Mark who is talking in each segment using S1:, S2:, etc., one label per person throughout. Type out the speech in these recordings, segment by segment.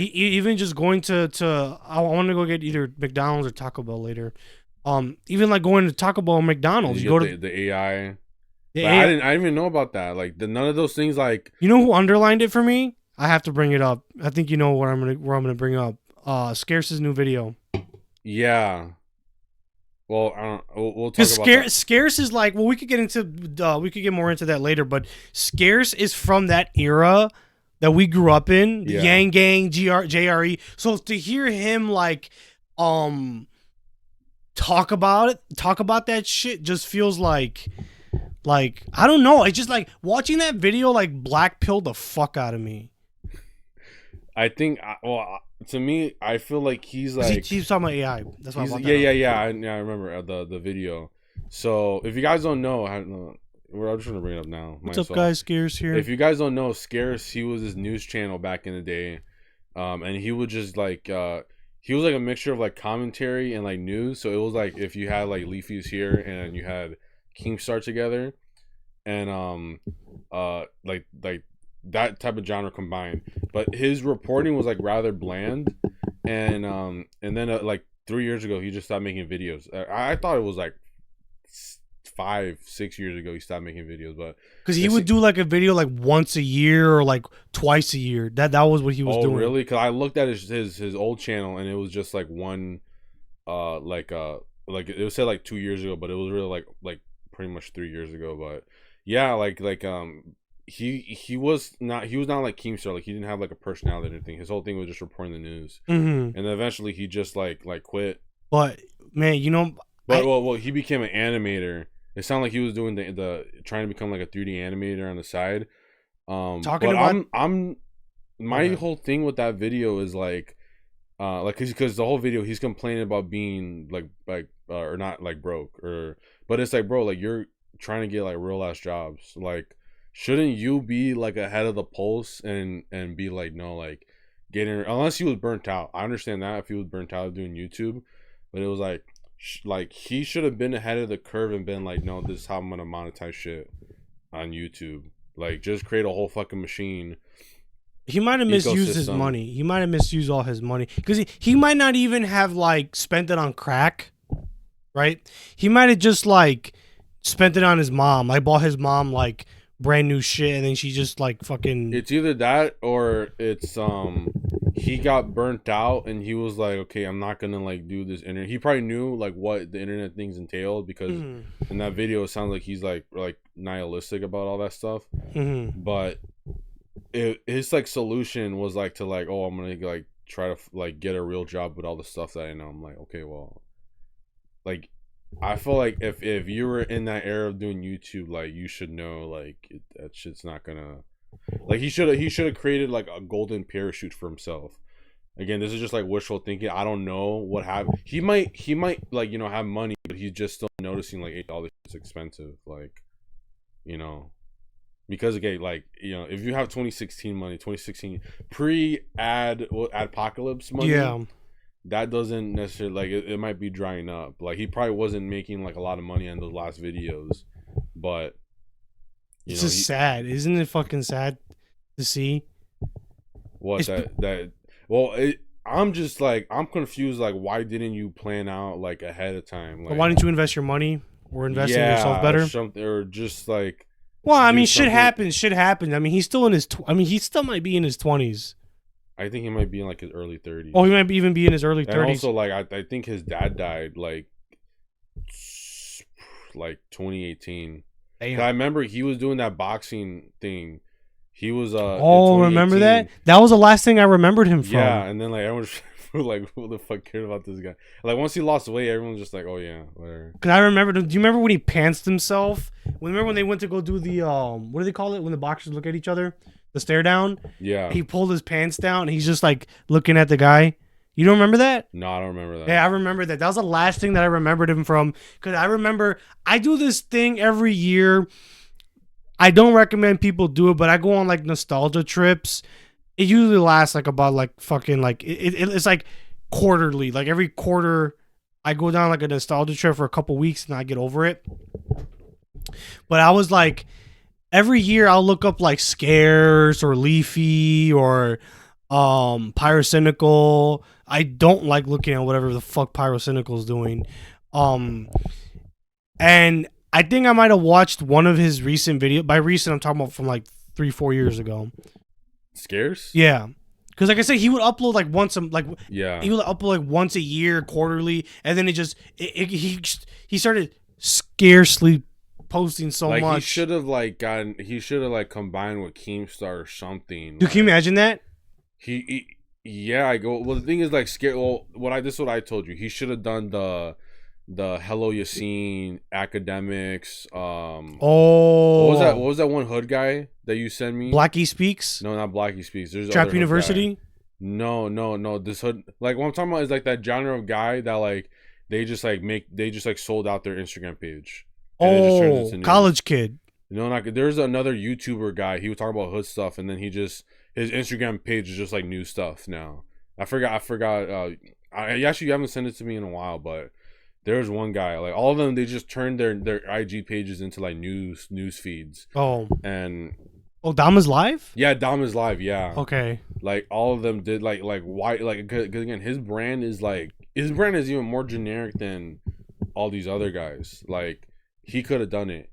S1: Even just going to I want to go get either McDonald's or Taco Bell later. Even like going to Taco Bell or McDonald's, you go to
S2: the AI.
S1: the
S2: Like,
S1: AI.
S2: I didn't even know about that. Like none of those things. Like
S1: You know who underlined it for me? I have to bring it up. I think you know where I'm gonna bring up. Scarce's new video.
S2: yeah. Well, I don't. We'll talk
S1: Because
S2: about that.
S1: Scarce is like, well, we could get more into that later, but Scarce is from that era that we grew up in, the
S2: Yeah.
S1: Yang Gang, JRE. So to hear him like, talk about that shit just feels like I don't know. It's just like watching that video like black pilled the fuck out of me.
S2: I think. Well, to me, I feel like he's like
S1: He's talking about AI. That's why I brought that up.
S2: yeah. I remember the video. So if you guys don't know, I'm just gonna bring it up now.
S1: What's up, guys? Scarce here.
S2: If you guys don't know, Scarce, he was this news channel back in the day, and he would just like he was like a mixture of like commentary and like news. So it was like if you had like Leafy's here and you had Keemstar together, and like that type of genre combined. But his reporting was like rather bland, and then like 3 years ago he just stopped making videos. I thought it was like 5-6 years ago he stopped making videos, but
S1: because he would do like a video like once a year or like twice a year. That was what he was doing.
S2: Oh really? Because I looked at his old channel and it was just like one like it was said like 2 years ago, but it was really like pretty much 3 years ago. But yeah, he was not like Keemstar. Like he didn't have like a personality or anything. His whole thing was just reporting the news, and then eventually he just like quit.
S1: But man, you know,
S2: well, he became an animator. It sounded like he was doing the trying to become like a 3D animator on the side.
S1: Talking about
S2: my whole thing with that video is like because the whole video he's complaining about being like or not like broke but it's like, bro, like you're trying to get like real ass jobs. Like shouldn't you be like ahead of the pulse and be like, no, like getting, unless he was burnt out. I understand that if he was burnt out doing YouTube, but it was like he should have been ahead of the curve and been like, no, this is how I'm gonna monetize shit on YouTube. Like just create a whole fucking machine.
S1: He might have misused his money. He might have misused all his money because he might not even have like spent it on crack, right? He might have just like spent it on his mom. Like bought his mom like brand new shit, and then she just like fucking.
S2: It's either that or it's he got burnt out and he was like, okay, I'm not gonna like do this internet. He probably knew like what the internet things entailed because in that video it sounds like he's like nihilistic about all that stuff. But his like solution was like to like, oh, I'm gonna like try to like get a real job with all the stuff that I know. I'm like, okay, well, like I feel like if you were in that era of doing YouTube, like you should know like that shit's not gonna, like he should have created like a golden parachute for himself. Again, this is just like wishful thinking. I don't know what happened. He might like, you know, have money, but he's just still noticing like all this is expensive, like, you know. Because again, like, you know, if you have 2016 money, 2016 adpocalypse money,
S1: yeah,
S2: that doesn't necessarily like it might be drying up. Like he probably wasn't making like a lot of money on those last videos, but
S1: it's just sad, isn't it? Fucking sad to see.
S2: What that? Well, I'm just like I'm confused. Like, why didn't you plan out like ahead of time? Like,
S1: why didn't you invest your money or invest in yourself better?
S2: Or just like.
S1: Well, I mean, shit happens. Shit happens. I mean, he's still in his. He still might be in his 20s.
S2: I think he might be in like his early 30s.
S1: Oh, he might even be in his early 30s.
S2: And also, like, I think his dad died like 2018. I remember he was doing that boxing thing. He was
S1: oh, remember that? That was the last thing I remembered him from.
S2: Yeah, and then like everyone was like, who the fuck cared about this guy? Like once he lost weight, everyone was just like, oh yeah, whatever.
S1: Cause I remember. Do you remember when he pantsed himself? Remember when they went to go do the what do they call it when the boxers look at each other? The stare down.
S2: Yeah.
S1: He pulled his pants down and he's just like looking at the guy. You don't remember that?
S2: No, I don't remember that.
S1: Yeah, I remember that. That was the last thing that I remembered him from. Cause I remember I do this thing every year. I don't recommend people do it, but I go on like nostalgia trips. It usually lasts like about like fucking like it's like quarterly. Like every quarter, I go down like a nostalgia trip for a couple weeks and I get over it. But I was like, every year I'll look up like Scarce or Leafy or Pyrocynical. I don't like looking at whatever the fuck Pyrocynical is doing. Um, and I think I might have watched one of his recent video. By recent, I'm talking about from like 3-4 years ago.
S2: Scarce?
S1: Yeah, because like I said, he would upload like once a like
S2: Yeah.
S1: he would upload like once a year, quarterly, and then he started scarcely posting so
S2: Like
S1: much.
S2: he should have like combined with Keemstar or something.
S1: Dude, can you imagine that?
S2: Yeah, I go. Well, the thing is, like, scare. Well, this is what I told you. He should have done the Hello Yassine academics.
S1: Oh,
S2: what was that? What was that one hood guy that you sent me?
S1: Blackie Speaks.
S2: No, not Blackie Speaks. There's
S1: Trap
S2: other hood
S1: University.
S2: guy. No. This hood, like, what I'm talking about is like that genre of guy that like they just like sold out their Instagram page. And it just turns
S1: Oh,
S2: into news.
S1: college kid.
S2: No, not there's another YouTuber guy. He was talking about hood stuff, and then his Instagram page is just like new stuff now. I forgot. I actually you haven't sent it to me in a while, but there's one guy. Like all of them, they just turned their IG pages into like news feeds.
S1: Oh,
S2: And
S1: Dama's live.
S2: yeah, Dom is live. Yeah.
S1: Okay.
S2: Like all of them did like why like cause again his brand is even more generic than all these other guys. Like he could have done it,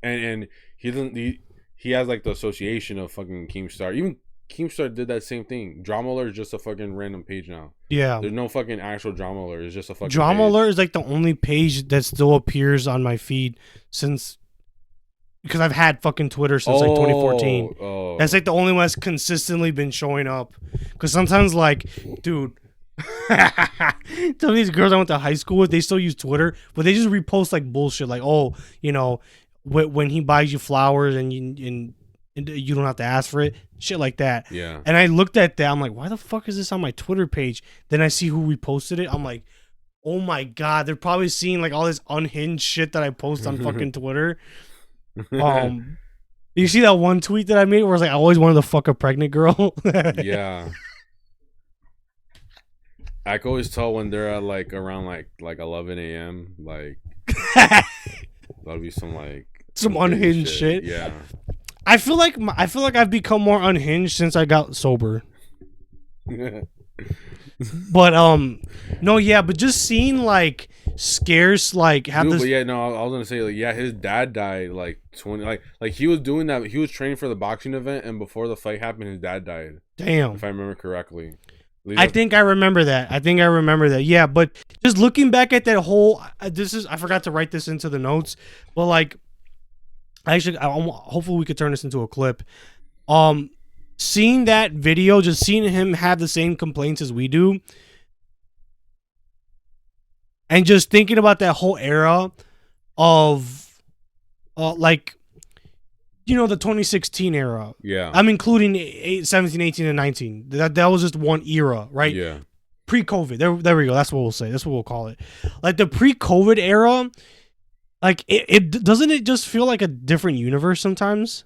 S2: and he doesn't. He has like the association of fucking Keemstar. Even Keemstar did that same thing. Drama Alert is just a fucking random page now.
S1: Yeah.
S2: There's no fucking actual Drama Alert. It's just a fucking
S1: Drama
S2: page.
S1: Alert is like the only page that still appears on my feed because I've had fucking Twitter since like 2014.
S2: Oh.
S1: That's like the only one that's consistently been showing up. Because sometimes, like, dude, some of these girls I went to high school with, they still use Twitter, but they just repost like bullshit, like, oh, you know, when he buys you flowers and you don't have to ask for it, shit like that.
S2: Yeah.
S1: And I looked at that, I'm like, why the fuck is this on my Twitter page? Then I see who reposted it. I'm like, oh my god, they're probably seeing like all this unhinged shit that I post on fucking Twitter. You see that one tweet that I made where it's like, I always wanted to fuck a pregnant girl?
S2: Yeah. I can always tell when they're at like around like 11 a.m. Like that'll be some like
S1: some unhinged shit.
S2: Yeah.
S1: I feel like I've become more unhinged since I got sober. But no, yeah, but just seeing like Scarce like have
S2: Dude,
S1: this.
S2: but yeah, no, I was gonna say like yeah, his dad died like 20 like he was doing that. He was training for the boxing event, and before the fight happened, his dad died.
S1: Damn,
S2: if I remember correctly.
S1: I think I remember that. Yeah, but just looking back at that whole, I forgot to write this into the notes, but like, hopefully we could turn this into a clip. Seeing that video, just seeing him have the same complaints as we do, and just thinking about that whole era of, like, you know, the 2016 era.
S2: Yeah.
S1: I'm including 17, 18, and 19. That was just one era, right?
S2: Yeah.
S1: Pre-COVID. There we go. That's what we'll say. That's what we'll call it. Like the pre-COVID era, like it doesn't it just feel like a different universe sometimes?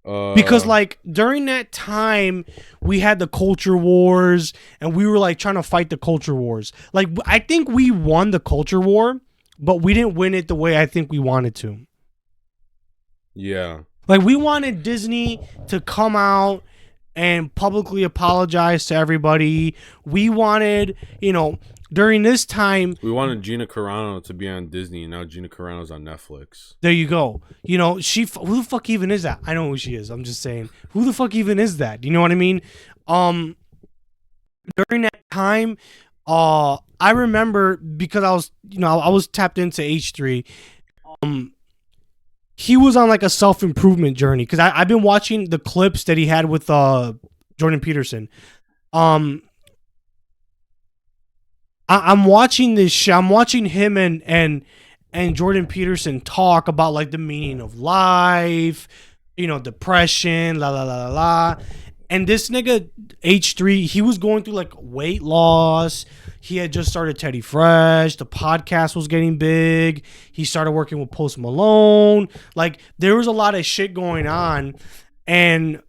S1: Because like during that time we had the culture wars and we were like trying to fight the culture wars. Like I think we won the culture war, but we didn't win it the way I think we wanted to.
S2: Yeah.
S1: Like we wanted Disney to come out and publicly apologize to everybody. We wanted, you know, during this time,
S2: we wanted Gina Carano to be on Disney, and now Gina Carano's on Netflix.
S1: There you go. You know, who the fuck even is that? I know who she is. I'm just saying, who the fuck even is that? You know what I mean? During that time, I remember because I was tapped into H3. He was on like a self-improvement journey because I've been watching the clips that he had with Jordan Peterson. I'm watching this shit. I'm watching him and Jordan Peterson talk about like the meaning of life, you know, depression, la la la la la. And this nigga H3, he was going through like weight loss. He had just started Teddy Fresh. The podcast was getting big. He started working with Post Malone. Like there was a lot of shit going on, and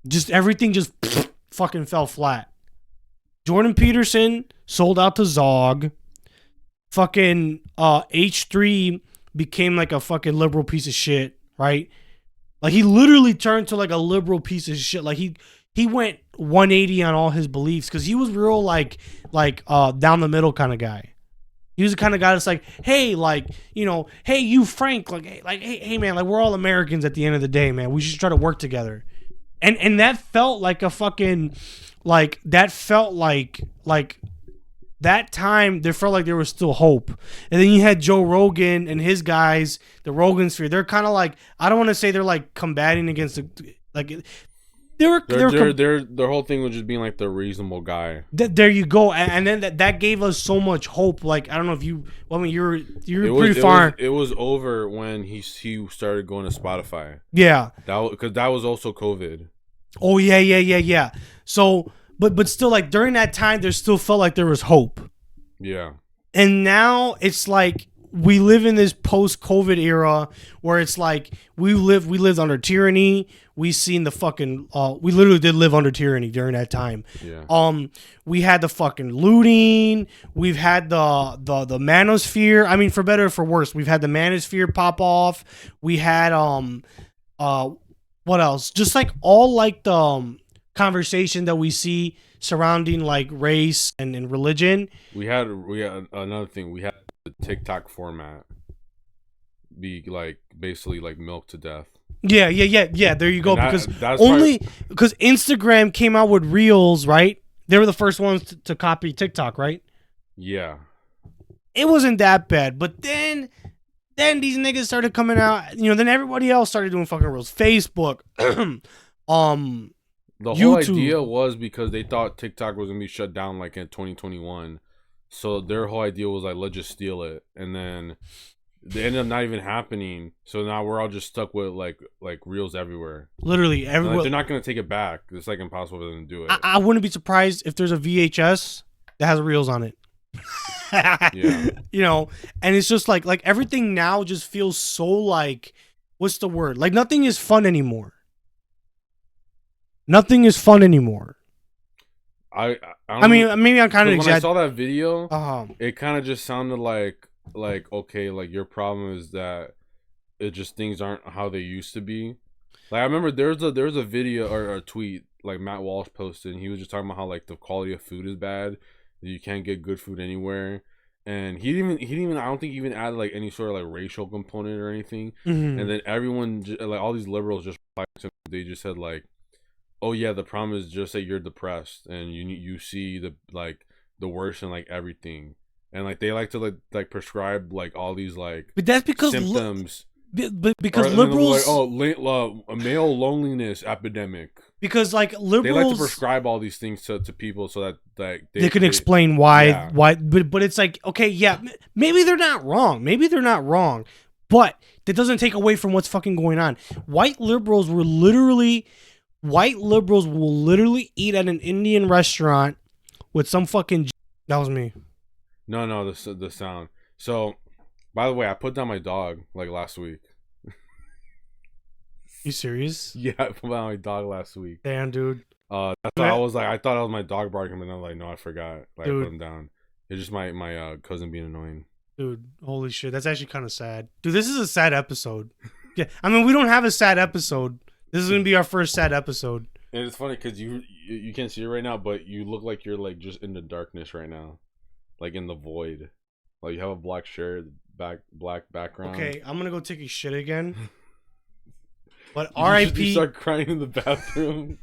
S1: just everything just fucking fell flat. Jordan Peterson sold out to Zog. Fucking H3 became like a fucking liberal piece of shit, right? Like he literally turned to like a liberal piece of shit. Like he he went 180 on all his beliefs because he was real like down the middle kind of guy. He was the kind of guy that's like, hey, like, you know, hey, you Frank, hey, man, like we're all Americans at the end of the day, man. We should try to work together. And that felt like a fucking that felt like that time there felt like there was still hope. And then you had Joe Rogan and his guys, the Rogan sphere. They're kind of like, I don't want to say they're like combating against the, like
S2: their whole thing was just being like the reasonable guy.
S1: There you go. And then that gave us so much hope. Like, I don't know if you, well, I mean, you're pretty far.
S2: It was over when he started going to Spotify.
S1: Yeah.
S2: Because that was also COVID.
S1: Oh yeah. So, but still, like during that time, there still felt like there was hope.
S2: Yeah.
S1: And now it's like we live in this post-COVID era where it's like we lived under tyranny. We seen the fucking we literally did live under tyranny during that time.
S2: Yeah.
S1: We had the fucking looting. We've had the manosphere. I mean, for better or for worse, we've had the manosphere pop off. We had what else? Just like all like the conversation that we see surrounding like race and religion.
S2: We had another thing. We had the TikTok format be like basically like milk to death.
S1: Yeah. There you go.
S2: And
S1: Because Instagram came out with Reels, right? They were the first ones to copy TikTok, right?
S2: Yeah.
S1: It wasn't that bad, but then these niggas started coming out. You know, then everybody else started doing fucking Reels. Facebook,
S2: The
S1: YouTube.
S2: whole idea was because they thought TikTok was gonna be shut down like in 2021, so their whole idea was like, let's just steal it, and then they ended up not even happening. So now we're all just stuck with like Reels everywhere.
S1: Literally
S2: And,
S1: everywhere.
S2: like, they're not gonna take it back. It's like impossible for them to do it.
S1: I wouldn't be surprised if there's a VHS that has Reels on it.
S2: Yeah.
S1: You know, and it's just like everything now just feels so like, what's the word? Like nothing is fun anymore. Nothing is fun anymore.
S2: I
S1: mean, maybe I'm kind of
S2: when I saw that video,
S1: it
S2: kind of just sounded like okay, like your problem is that it just things aren't how they used to be. Like I remember there's a video or a tweet like Matt Walsh posted, and he was just talking about how like the quality of food is bad, you can't get good food anywhere, and he didn't even I don't think even added like any sort of like racial component or anything.
S1: Mm-hmm.
S2: And then everyone like all these liberals just they just said like, oh yeah, the problem is just that you're depressed and you see the like the worst in like everything, and like they like to like prescribe like all these like
S1: but that's because
S2: symptoms.
S1: But because liberals,
S2: like, a male loneliness epidemic.
S1: Because like liberals,
S2: they like to prescribe all these things to people so that like
S1: they can explain why. But it's like, okay, yeah, maybe they're not wrong. But that doesn't take away from what's fucking going on. White liberals will literally eat at an Indian restaurant with some fucking. That was me.
S2: No, the sound. So, by the way, I put down my dog like last week.
S1: You serious?
S2: Yeah, I put down my dog last week.
S1: Damn, dude.
S2: That's why I was like, I thought it was my dog barking, but I'm like, no, I forgot. Like,
S1: Dude.
S2: I put him down. It's just my cousin being annoying.
S1: Dude, holy shit, that's actually kind of sad. Dude, this is a sad episode. Yeah, I mean, we don't have a sad episode. This is gonna be our first sad episode.
S2: And it's funny because you can't see it right now, but you look like you're like just in the darkness right now, like in the void. Like you have a black shirt, black background.
S1: Okay, I'm gonna go take a shit again. But
S2: You
S1: R.I.P.
S2: start crying in the bathroom.